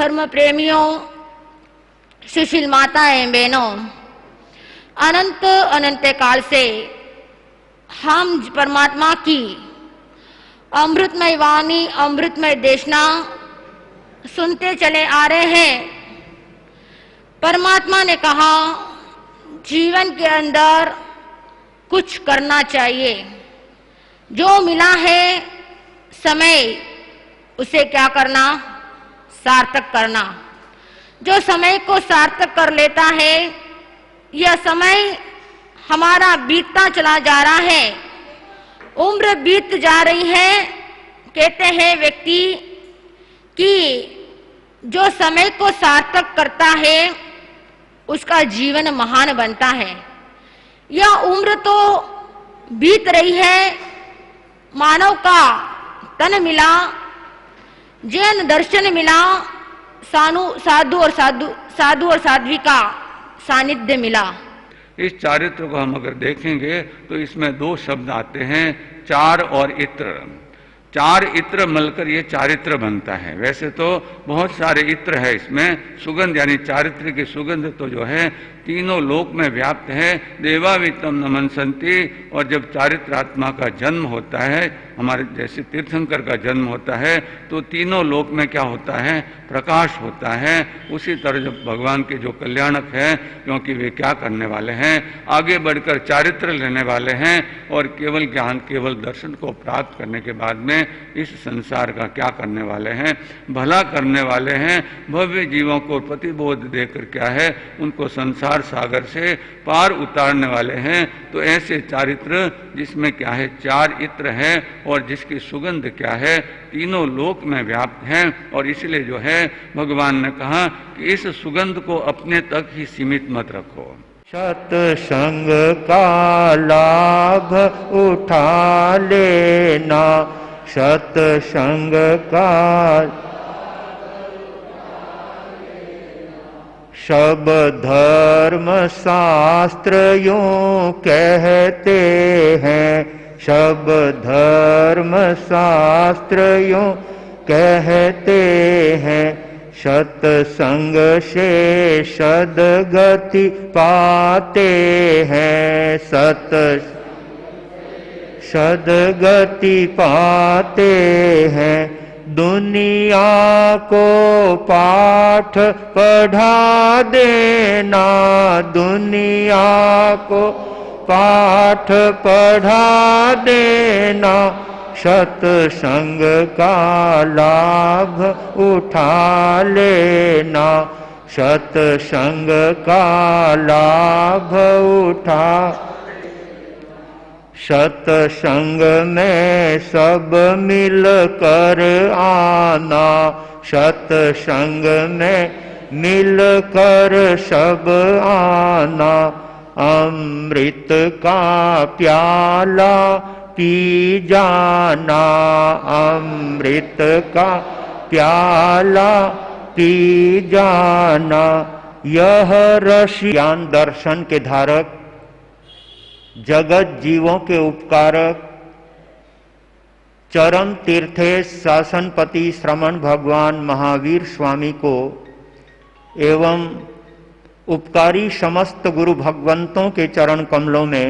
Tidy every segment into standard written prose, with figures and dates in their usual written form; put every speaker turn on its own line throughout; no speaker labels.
धर्म प्रेमियों, सुशील माताएं बहनों, अनंत अनंत काल से हम परमात्मा की अमृतमय वाणी, अमृतमय देशना सुनते चले आ रहे हैं। परमात्मा ने कहा जीवन के अंदर कुछ करना चाहिए। जो मिला है समय, उसे क्या करना? सार्थक करना। जो समय को सार्थक कर लेता है, यह समय हमारा बीतता चला जा रहा है, उम्र बीत जा रही है। कहते हैं व्यक्ति कि जो समय को सार्थक करता है उसका जीवन महान बनता है। यह उम्र तो बीत रही है, मानव का तन मिला, जैन दर्शन मिला, साधु और साध्वी का सानिध्य मिला।
इस चारित्र को हम अगर देखेंगे तो इसमें दो शब्द आते हैं, चार और इत्र। चार इत्र मिलकर ये चारित्र बनता है। वैसे तो बहुत सारे इत्र है इसमें, सुगंध यानी चारित्र की सुगंध तो जो है तीनों लोक में व्याप्त है। देवावितम नमनसंति। और जब चारित्र आत्मा का जन्म होता है, हमारे जैसे तीर्थंकर का जन्म होता है, तो तीनों लोक में क्या होता है? प्रकाश होता है। उसी तरह जब भगवान के जो कल्याणक हैं, क्योंकि वे क्या करने वाले हैं? आगे बढ़कर चारित्र लेने वाले हैं और केवल ज्ञान, केवल दर्शन को प्राप्त करने के बाद में इस संसार का क्या करने वाले हैं? भला करने वाले हैं। भव्य जीवों को प्रतिबोध देकर क्या है? उनको संसार सागर से पार उतारने वाले हैं। तो ऐसे चारित्र जिसमें क्या है? चार इत्र है और जिसकी सुगंध क्या है? तीनों लोक में व्याप्त है। और इसलिए जो है भगवान ने कहा कि इस सुगंध को अपने तक ही सीमित मत रखो।
सत्संग का लाभ उठा लेना, सत्संग का सब धर्म शास्त्र यूं कहते हैं, सब धर्म शास्त्र यूं कहते हैं। सत्संग से सद्गति पाते हैं, सद्गति पाते हैं। दुनिया को पाठ पढ़ा देना, दुनिया को पाठ पढ़ा देना, सत्संग का लाभ उठा लेना, सत्संग का लाभ उठा। सत्संग में सब मिल कर आना, सत्संग में मिल कर सब आना। अमृत का प्याला पी जाना, अमृत का प्याला पी जाना। यह रस ज्ञान दर्शन के धारक, जगत जीवों के उपकारक, चरम तीर्थेश शासनपति श्रमण भगवान महावीर स्वामी को एवं उपकारी समस्त गुरु भगवंतों के चरण कमलों में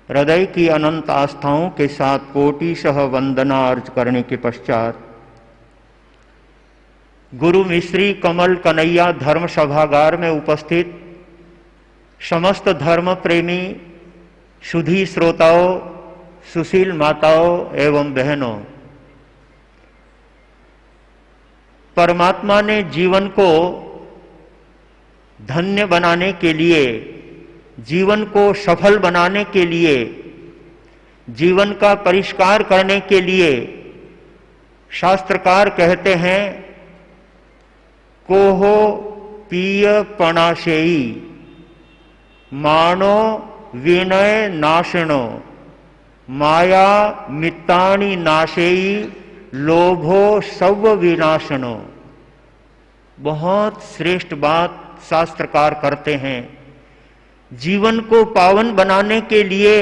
हृदय की अनंत आस्थाओं के साथ कोटिशः वंदना अर्ज करने के पश्चात गुरु मिश्री कमल कन्हैया धर्म सभागार में उपस्थित समस्त धर्म प्रेमी सुधी श्रोताओं, सुशील माताओं एवं बहनों, परमात्मा ने जीवन को धन्य बनाने के लिए, जीवन को सफल बनाने के लिए, जीवन का परिष्कार करने के लिए शास्त्रकार कहते हैं, कोहो पीय पणाशेई मानो विनय नाशनो, माया मित्तानि नाशेई लोभो सव विनाशनो। बहुत श्रेष्ठ बात शास्त्रकार करते हैं। जीवन को पावन बनाने के लिए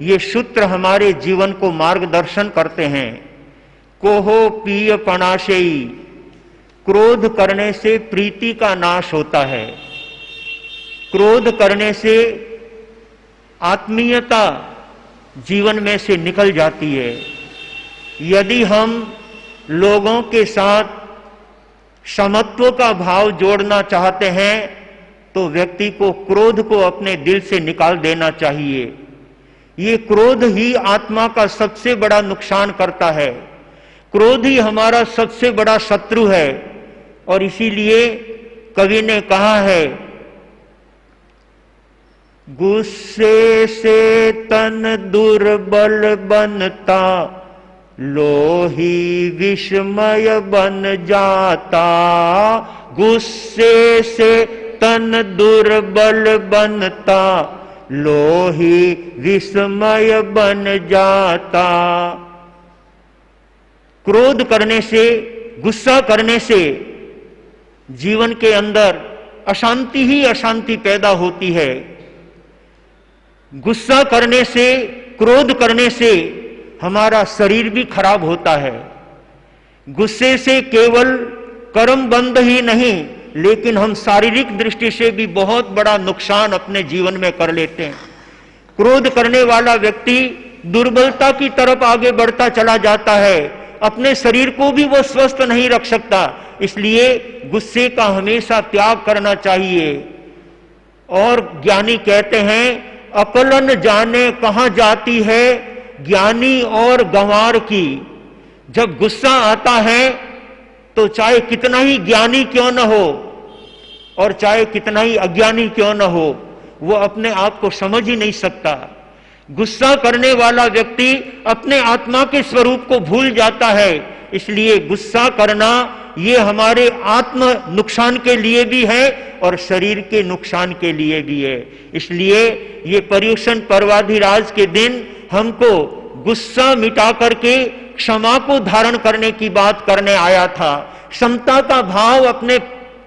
ये सूत्र हमारे जीवन को मार्गदर्शन करते हैं। कोहो पीय पणाशेई, क्रोध करने से प्रीति का नाश होता है, क्रोध करने से आत्मीयता जीवन में से निकल जाती है। यदि हम लोगों के साथ समत्व का भाव जोड़ना चाहते हैं तो व्यक्ति को क्रोध को अपने दिल से निकाल देना चाहिए। ये क्रोध ही आत्मा का सबसे बड़ा नुकसान करता है, क्रोध ही हमारा सबसे बड़ा शत्रु है। और इसीलिए कवि ने कहा है, गुस्से से तन दुर्बल बनता, लोही विस्मय बन जाता। गुस्से से तन दुर्बल बनता, लोही विस्मय बन जाता। क्रोध करने से, गुस्सा करने से जीवन के अंदर अशांति ही अशांति पैदा होती है। गुस्सा करने से, क्रोध करने से हमारा शरीर भी खराब होता है। गुस्से से केवल कर्म बंद ही नहीं, लेकिन हम शारीरिक दृष्टि से भी बहुत बड़ा नुकसान अपने जीवन में कर लेते हैं। क्रोध करने वाला व्यक्ति दुर्बलता की तरफ आगे बढ़ता चला जाता है, अपने शरीर को भी वो स्वस्थ नहीं रख सकता। इसलिए गुस्से का हमेशा त्याग करना चाहिए। और ज्ञानी कहते हैं, अकलन जाने कहां जाती है ज्ञानी और गंवार की। जब गुस्सा आता है तो चाहे कितना ही ज्ञानी क्यों न हो और चाहे कितना ही अज्ञानी क्यों न हो, वो अपने आप को समझ ही नहीं सकता। गुस्सा करने वाला व्यक्ति अपने आत्मा के स्वरूप को भूल जाता है। इसलिए गुस्सा करना ये हमारे आत्म नुकसान के लिए भी है और शरीर के नुकसान के लिए भी है। इसलिए ये पर्युषण पर्वाधिराज के दिन हमको गुस्सा मिटा करके क्षमा को धारण करने की बात करने आया था, समता का भाव अपने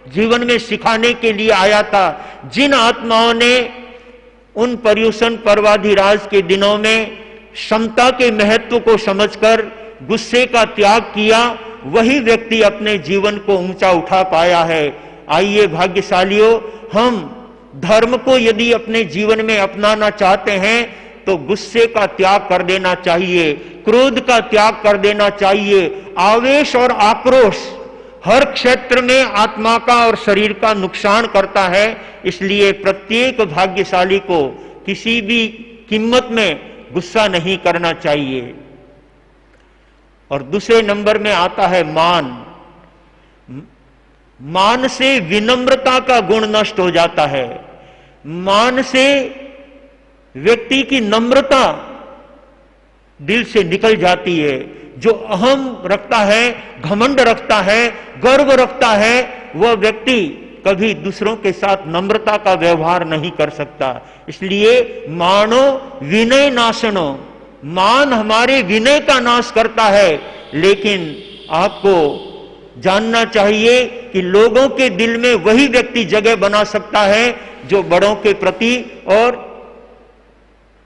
जीवन में सिखाने के लिए आया था। जिन आत्माओं ने उन पर्युषण पर्वाधिराज के दिनों में समता के महत्व को समझकर गुस्से का त्याग किया, वही व्यक्ति अपने जीवन को ऊंचा उठा पाया है। आइए भाग्यशालियों, हम धर्म को यदि अपने जीवन में अपनाना चाहते हैं तो गुस्से का त्याग कर देना चाहिए, क्रोध का त्याग कर देना चाहिए। आवेश और आक्रोश हर क्षेत्र में आत्मा का और शरीर का नुकसान करता है। इसलिए प्रत्येक भाग्यशाली को किसी भी कीमत में गुस्सा नहीं करना चाहिए। और दूसरे नंबर में आता है मान। मान से विनम्रता का गुण नष्ट हो जाता है। मान से व्यक्ति की नम्रता दिल से निकल जाती है। जो अहम रखता है, घमंड रखता है, गर्व रखता है, वह व्यक्ति कभी दूसरों के साथ नम्रता का व्यवहार नहीं कर सकता। इसलिए मानो विनय नाशनो, मान हमारे विनय का नाश करता है। लेकिन आपको जानना चाहिए कि लोगों के दिल में वही व्यक्ति जगह बना सकता है जो बड़ों के प्रति और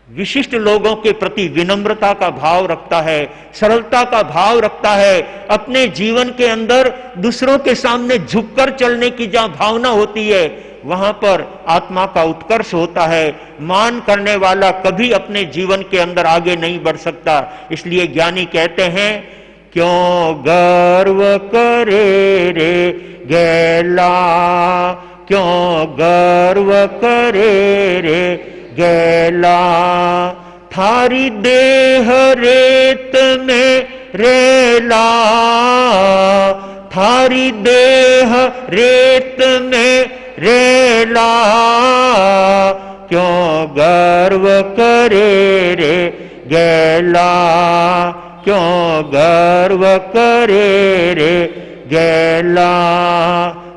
विशिष्ट लोगों के प्रति विनम्रता का भाव रखता है, सरलता का भाव रखता है। अपने जीवन के अंदर दूसरों के सामने झुककर चलने की जहां भावना होती है, वहां पर आत्मा का उत्कर्ष होता है। मान करने वाला कभी अपने जीवन के अंदर आगे नहीं बढ़ सकता। इसलिए ज्ञानी कहते हैं, क्यों गर्व करे रे गैला, क्यों गर्व करे रे गैला, थारी देह रेत में रेला, थारी देह रेत में रेला, क्यों गर्व करे रे गैला, क्यों गर्व करे रे गैला।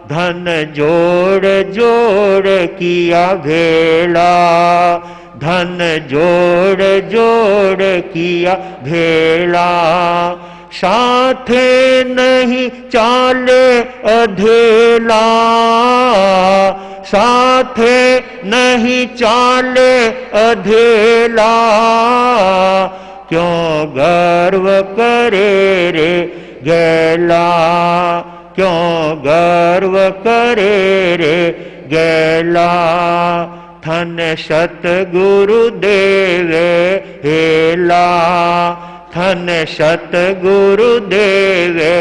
धन जोड़ जोड़ किया भेला, धन जोड़ जोड़ किया भेला, साथे नहीं चाले अधेला, साथे नहीं चाले अधेला, क्यों गर्व करे रे गैला, क्यों गर्व करे रे गैला। थन सतगुरु देवे हेला, थन सतगुरु देवे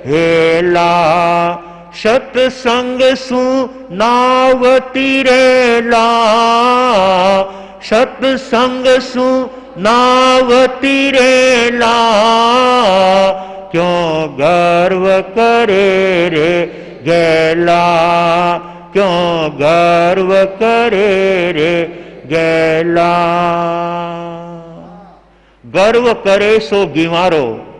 हेला। सतसंग सुनावती रेला, सतसंग सुनावती रेला। क्यों गर्व करे रे गैला, क्यों गर्व करे रे गैला। गर्व करे सो गिवारो,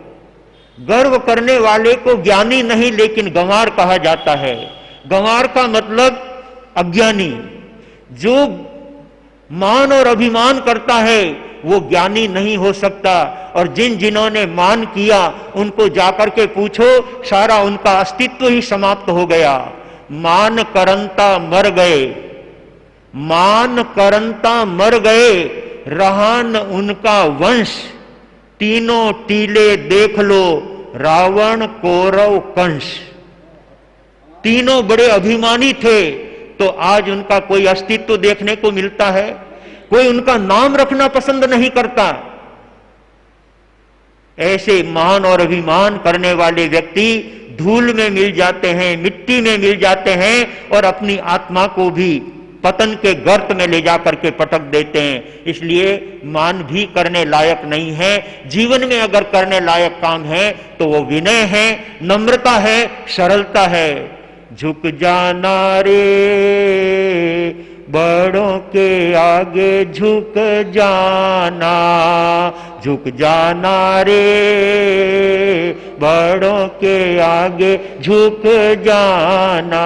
गर्व करने वाले को ज्ञानी नहीं लेकिन गंवार कहा जाता है। गंवार का मतलब अज्ञानी। जो मान और अभिमान करता है वो ज्ञानी नहीं हो सकता। और जिन्होंने मान किया उनको जाकर के पूछो, सारा उनका अस्तित्व ही समाप्त हो गया। मान करंता मर गए, मान करंता मर गए, रहा न उनका वंश। तीनों टीले देख लो, रावण कौरव कंस। तीनों बड़े अभिमानी थे, तो आज उनका कोई अस्तित्व देखने को मिलता है? कोई उनका नाम रखना पसंद नहीं करता। ऐसे मान और अभिमान करने वाले व्यक्ति धूल में मिल जाते हैं, मिट्टी में मिल जाते हैं और अपनी आत्मा को भी पतन के गर्त में ले जाकर के पटक देते हैं। इसलिए मान भी करने लायक नहीं है। जीवन में अगर करने लायक काम है तो वो विनय है, नम्रता है, सरलता है। झुक जाना रे बड़ों के आगे, झुक जाना, झुक जाना रे बड़ों के आगे, झुक जाना।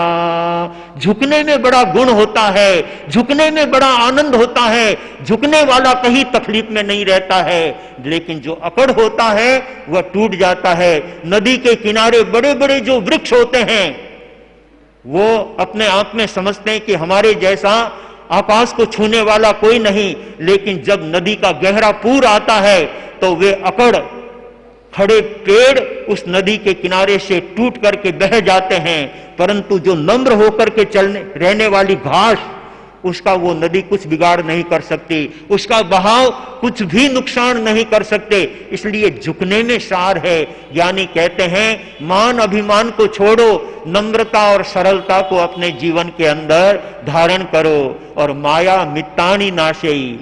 झुकने में बड़ा गुण होता है, झुकने में बड़ा आनंद होता है। झुकने वाला कहीं तकलीफ में नहीं रहता है, लेकिन जो अकड़ होता है वह टूट जाता है। नदी के किनारे बड़े बड़े जो वृक्ष होते हैं वो अपने आप में समझते हैं कि हमारे जैसा आकाश को छूने वाला कोई नहीं, लेकिन जब नदी का गहरा पूर आता है तो वे अकड़ खड़े पेड़ उस नदी के किनारे से टूट करके बह जाते हैं। परंतु जो नम्र होकर के चलने रहने वाली घास, उसका वो नदी कुछ बिगाड़ नहीं कर सकती, उसका बहाव कुछ भी नुकसान नहीं कर सकते। इसलिए झुकने में सार है। ज्ञानी कहते हैं मान अभिमान को छोड़ो, नम्रता और सरलता को अपने जीवन के अंदर धारण करो। और माया मित्तानि नाशेई,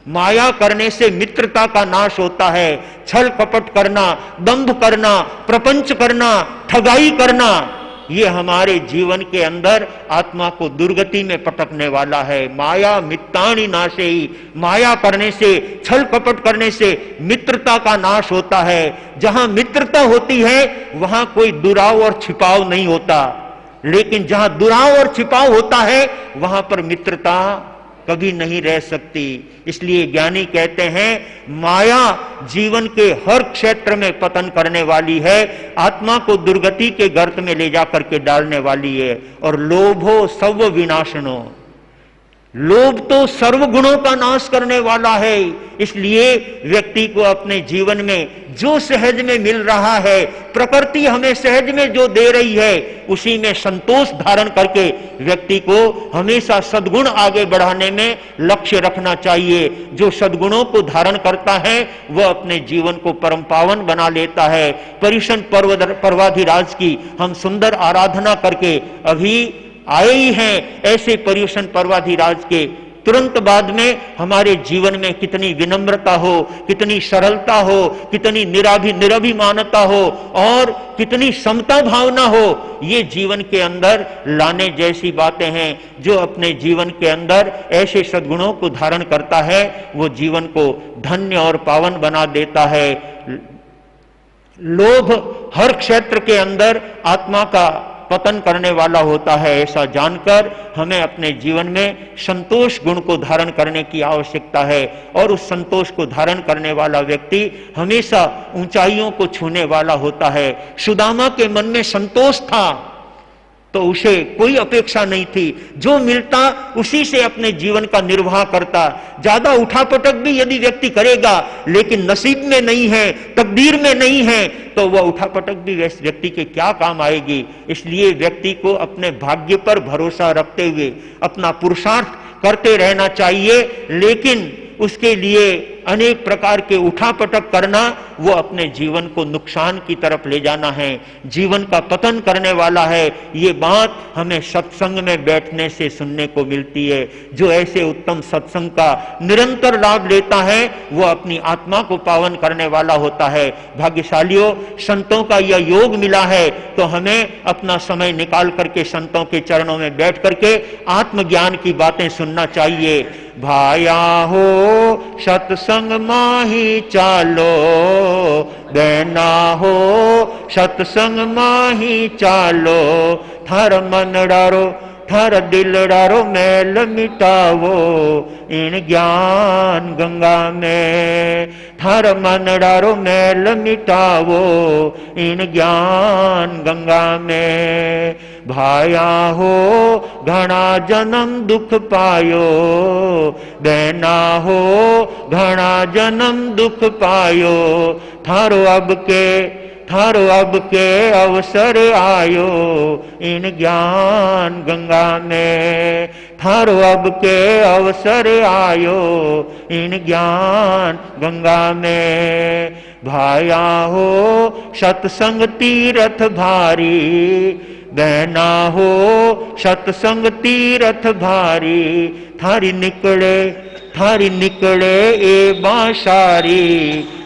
माया करने से मित्रता का नाश होता है। छल कपट करना, दंभ करना, प्रपंच करना, ठगाई करना, ये हमारे जीवन के अंदर आत्मा को दुर्गति में पटकने वाला है। माया मित्तानि नाशेई, माया करने से, छल कपट करने से मित्रता का नाश होता है। जहां मित्रता होती है वहां कोई दुराव और छिपाव नहीं होता, लेकिन जहां दुराव और छिपाव होता है वहां पर मित्रता कभी नहीं रह सकती। इसलिए ज्ञानी कहते हैं माया जीवन के हर क्षेत्र में पतन करने वाली है, आत्मा को दुर्गति के गर्त में ले जाकर के डालने वाली है। और लोभो सर्व विनाशनो, लोभ तो सर्व गुणों का नाश करने वाला है। इसलिए व्यक्ति को अपने जीवन में जो सहज में मिल रहा है, प्रकृति हमें सहज में जो दे रही है, उसी में संतोष धारण करके व्यक्ति को हमेशा सद्गुण आगे बढ़ाने में लक्ष्य रखना चाहिए। जो सद्गुणों को धारण करता है वह अपने जीवन को परम पावन बना लेता है। पर्युषण पर्वाधिराज की हम सुंदर आराधना करके अभी आए ही हैं। ऐसे पर्युषण पर्वाधिराज के तुरंत बाद में हमारे जीवन में कितनी विनम्रता हो, कितनी सरलता हो, कितनी निराभिमानता हो और कितनी समता भावना हो, ये जीवन के अंदर लाने जैसी बातें हैं। जो अपने जीवन के अंदर ऐसे सद्गुणों को धारण करता है वो जीवन को धन्य और पावन बना देता है। लोभ हर क्षेत्र के अंदर आत्मा का पतन करने वाला होता है। ऐसा जानकर हमें अपने जीवन में संतोष गुण को धारण करने की आवश्यकता है। और उस संतोष को धारण करने वाला व्यक्ति हमेशा ऊंचाइयों को छूने वाला होता है। सुदामा के मन में संतोष था, तो उसे कोई अपेक्षा नहीं थी, जो मिलता उसी से अपने जीवन का निर्वाह करता। ज्यादा उठापटक भी यदि व्यक्ति करेगा लेकिन नसीब में नहीं है, तकदीर में नहीं है, तो वह उठापटक भी व्यक्ति के क्या काम आएगी। इसलिए व्यक्ति को अपने भाग्य पर भरोसा रखते हुए अपना पुरुषार्थ करते रहना चाहिए, लेकिन उसके लिए अनेक प्रकार के उठापटक करना वो अपने जीवन को नुकसान की तरफ ले जाना है, जीवन का पतन करने वाला है। ये बात हमें सत्संग में बैठने से सुनने को मिलती है। जो ऐसे उत्तम सत्संग का निरंतर लाभ लेता है वो अपनी आत्मा को पावन करने वाला होता है। भाग्यशालियों, संतों का यह योग मिला है, तो हमें अपना समय निकाल करके संतों के चरणों में बैठ करके आत्मज्ञान की बातें सुनना चाहिए। भाया हो सत्संग माही चालो, बहना हो सत्संग माही चालो, थार मन डारो थार दिल डारो मैल मिटावो, इन ज्ञान गंगा में थार मन डारो मैल मिटावो, इन ज्ञान गंगा में। भाया हो घना जन्म दुख पायो, बहना हो घना जन्म दुख पायो, थारो अब के अवसर आयो, इन ज्ञान गंगा में। थारो अब के अवसर आयो, इन ज्ञान गंगा में। भाया हो सत्संग तीरथ भारी, बहना हो सत्संग तीरथ भारी, थारी निकले ए बांसारी,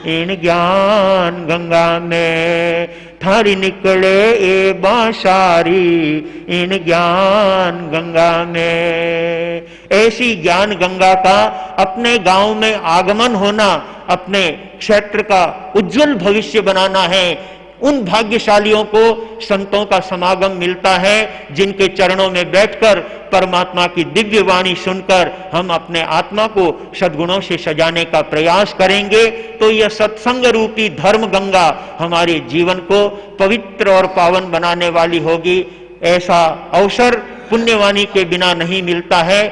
इन ज्ञान गंगा में। थारी निकले ए बांसारी, इन ज्ञान गंगा में। ऐसी ज्ञान गंगा का अपने गांव में आगमन होना, अपने क्षेत्र का उज्जवल भविष्य बनाना है। उन भाग्यशालियों को संतों का समागम मिलता है जिनके चरणों में बैठकर परमात्मा की दिव्य वाणी सुनकर हम अपने आत्मा को सद्गुणों से सजाने का प्रयास करेंगे, तो यह सत्संग रूपी धर्म गंगा हमारे जीवन को पवित्र और पावन बनाने वाली होगी। ऐसा अवसर पुण्यवाणी के बिना नहीं मिलता है।